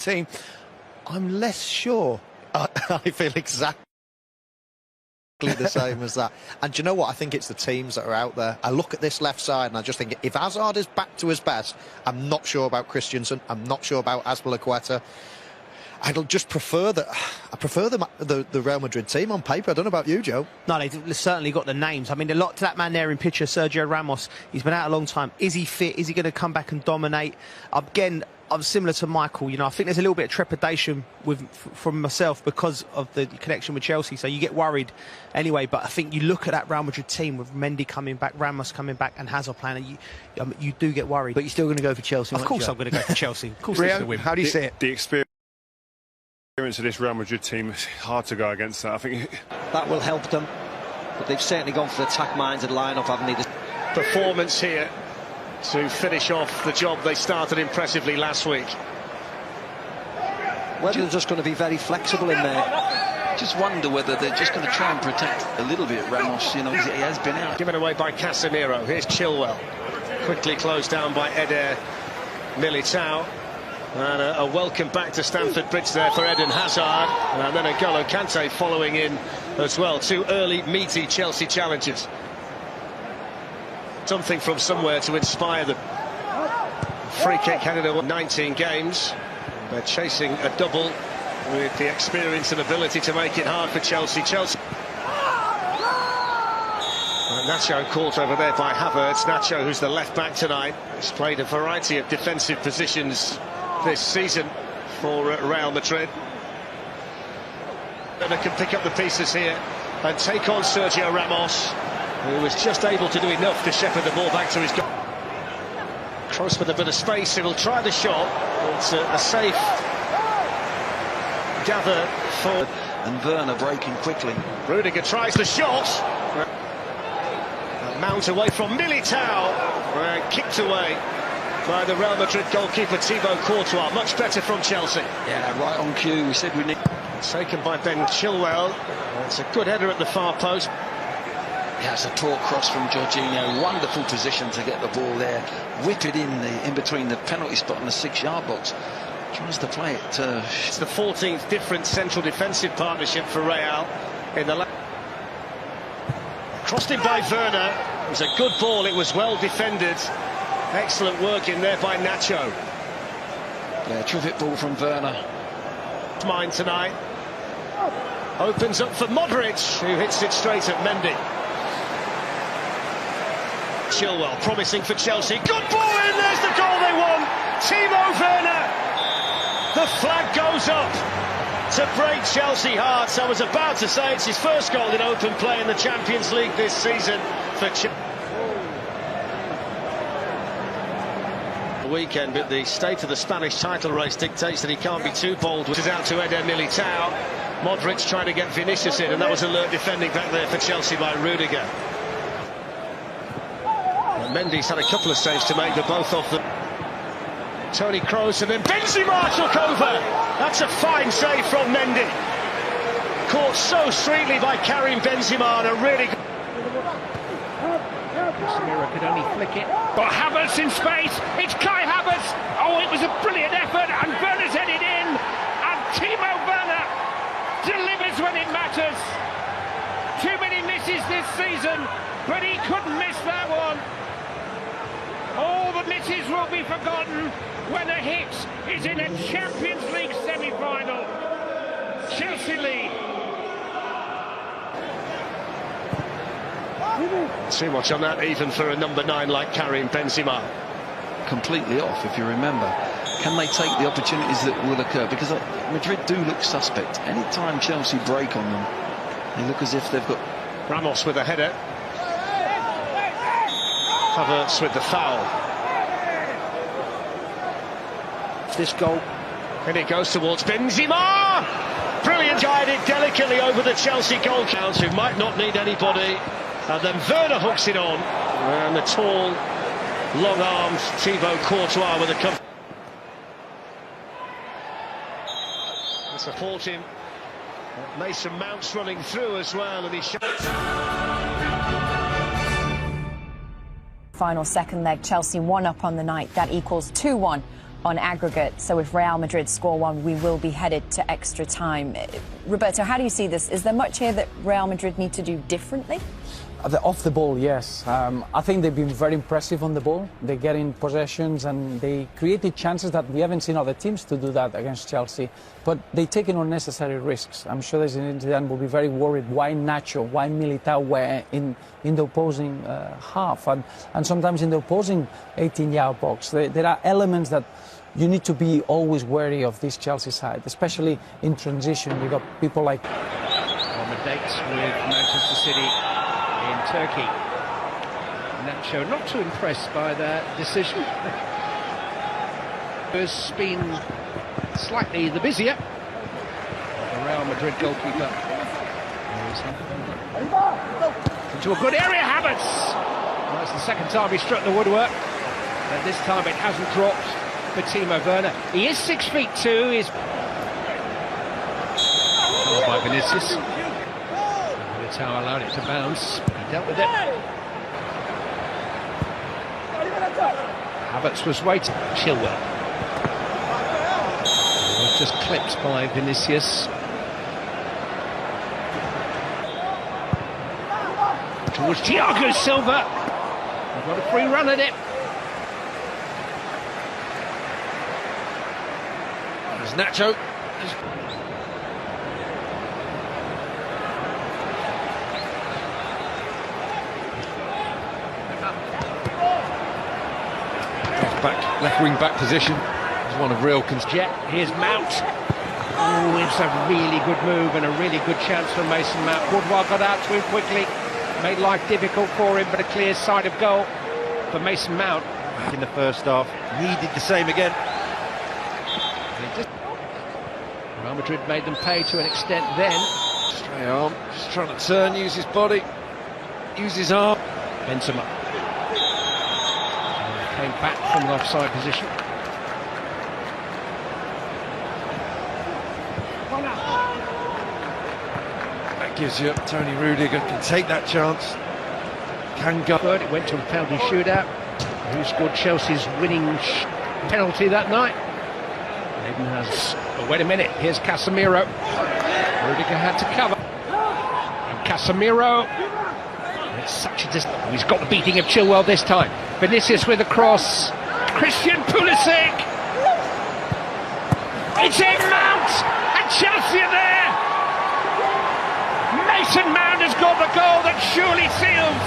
team. I'm less sure. I feel exactly the same as that. And do you know what? I think it's the teams that are out there. I look at this left side and I just think if Hazard is back to his best, I'm not sure about Christensen. I'm not sure about Azpilicueta. I'd just prefer that. I prefer the Real Madrid team on paper. I don't know about you, Joe. No, they've certainly got the names. I mean, a lot to that man there in picture, Sergio Ramos. He's been out a long time. Is he fit? Is he going to come back and dominate? Again, I'm similar to Michael. You know, I think there's a little bit of trepidation from myself because of the connection with Chelsea. So you get worried anyway. But I think you look at that Real Madrid team with Mendy coming back, Ramos coming back, and Hazard playing. You do get worried. But you're still going to go for Chelsea. Of course, I'm going to go for Chelsea. Of course, Rio, to win. how do you see it? The experience of this Real Madrid team is hard to go against that. I think that will help them, but they've certainly gone for the attack-minded line-up, haven't they? Performance here to finish off the job they started impressively last week. Whether they're just going to be very flexible in there. Just wonder whether they're just going to try and protect a little bit Ramos, you know, because he has been out. Given away by Casemiro. Here's Chilwell. Quickly closed down by Eder Militao. And a welcome back to Stamford Bridge there for Eden Hazard. And then a N'Golo Kante following in as well. Two early, meaty Chelsea challenges. Something from somewhere to inspire them. Free kick headed over 19 games. They're chasing a double with the experience and ability to make it hard for Chelsea. And Nacho caught over there by Havertz. Nacho, who's the left back tonight, has played a variety of defensive positions this season for Real Madrid. And they can pick up the pieces here and take on Sergio Ramos, who was just able to do enough to shepherd the ball back to his goal. Kroos with a bit of space, he will try the shot. It's a safe gather for... And Werner breaking quickly. Rudiger tries the shot. Mount away from Militao. Kicked away by the Real Madrid goalkeeper Thibaut Courtois. Much better from Chelsea. Yeah, right on cue. We said we need... Taken by Ben Chilwell. It's a good header at the far post. Yeah, it's a tall cross from Jorginho. Wonderful position to get the ball there. Whip it in between the penalty spot and the 6-yard box. Tries to play it. It's the 14th different central defensive partnership for Real in the... Crossed in by Werner. It was a good ball. It was well defended. Excellent work in there by Nacho. Yeah, terrific ball from Werner. Mine tonight. Opens up for Modric, who hits it straight at Mendy. Chilwell promising for Chelsea. Good ball in, there's the goal they won. Timo Werner. The flag goes up to break Chelsea hearts. I was about to say it's his first goal in open play in the Champions League this season for the weekend, but the state of the Spanish title race dictates that he can't be too bold. Which is out to Eder Militao. Modric trying to get Vinicius in, and that was alert defending back there for Chelsea by Rudiger. Mendy's had a couple of saves to make, but both of them. Toni Kroos, and then Benzema took over. That's a fine save from Mendy. Caught so sweetly by Karim Benzema, and a really good... Casemiro could only flick it. But Havertz in space. It's Kai Havertz. Oh, it was a brilliant effort, and Werner's headed in. And Timo Werner delivers when it matters. Too many misses this season, but he couldn't miss that one. All the misses will be forgotten when a hit is in a Champions League semi-final. Chelsea lead. Too much on that, even for a number 9 like Karim Benzema. Completely off, if you remember. Can they take the opportunities that will occur? Because Madrid do look suspect. Anytime Chelsea break on them, they look as if they've got... Ramos with a header. Havertz with the foul. This goal. And it goes towards Benzema! Brilliant, guided delicately over the Chelsea goal count, who might not need anybody. And then Werner hooks it on. And the tall, long-armed Thibaut Courtois with a cover. To support him. Mason Mount's running through as well, and he Final second leg, Chelsea 1 up on the night. That equals 2-1 on aggregate. So if Real Madrid score one, we will be headed to extra time. Roberto, how do you see this? Is there much here that Real Madrid need to do differently? Off the ball, yes. I think they've been very impressive on the ball. They get in possessions and they created chances that we haven't seen other teams to do that against Chelsea. But they taken unnecessary risks. I'm sure Zinedine Zidane will be very worried why Nacho, why Militao were in the opposing half and sometimes in the opposing 18-yard box. There are elements that you need to be always wary of this Chelsea side, especially in transition. You've got people like On the dates with Manchester City in Turkey. Nacho not too impressed by the decision. Has been slightly the busier. The Real Madrid goalkeeper. Into a good area, Havertz. Well, that's the second time he struck the woodwork. But this time it hasn't dropped for Timo Werner. He is 6'2". He's by Vinicius. Militao allowed it to bounce. He dealt with it. Havertz was waiting. Chilwell. Was just clipped by Vinicius. Towards Thiago Silva. We've got a free run at it. There's Nacho. Back, left wing back position is one of real concern. Here's Mount. Oh, it's a really good move and a really good chance for Mason Mount. Woodward got out to him quickly, made life difficult for him, but a clear side of goal for Mason Mount. Back in the first half, needed the same again. Real Madrid made them pay to an extent then. Straight arm, just trying to turn, use his body, use his arm. Benzema came back from an offside position. That gives you Tony Rudiger can take that chance. Can go. It went to a penalty shootout. Who scored Chelsea's winning penalty that night? Aiden has. But wait a minute, here's Casemiro. Rudiger had to cover. And Casemiro. It's such a distance. He's got the beating of Chilwell this time. Vinicius with a cross. Christian Pulisic. It's in Mount, and Chelsea are there. Mason Mount has got the goal that surely seals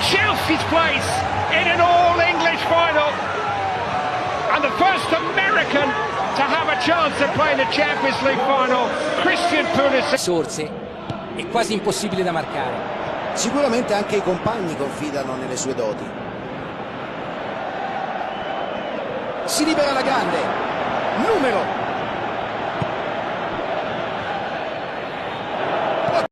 Chelsea's place in an all-English final, and the first American to have a chance to play in the Champions League final. Christian Pulisic. Risorse è quasi impossibile da marcare. Sicuramente anche i compagni confidano nelle sue doti. Si libera la grande. Numero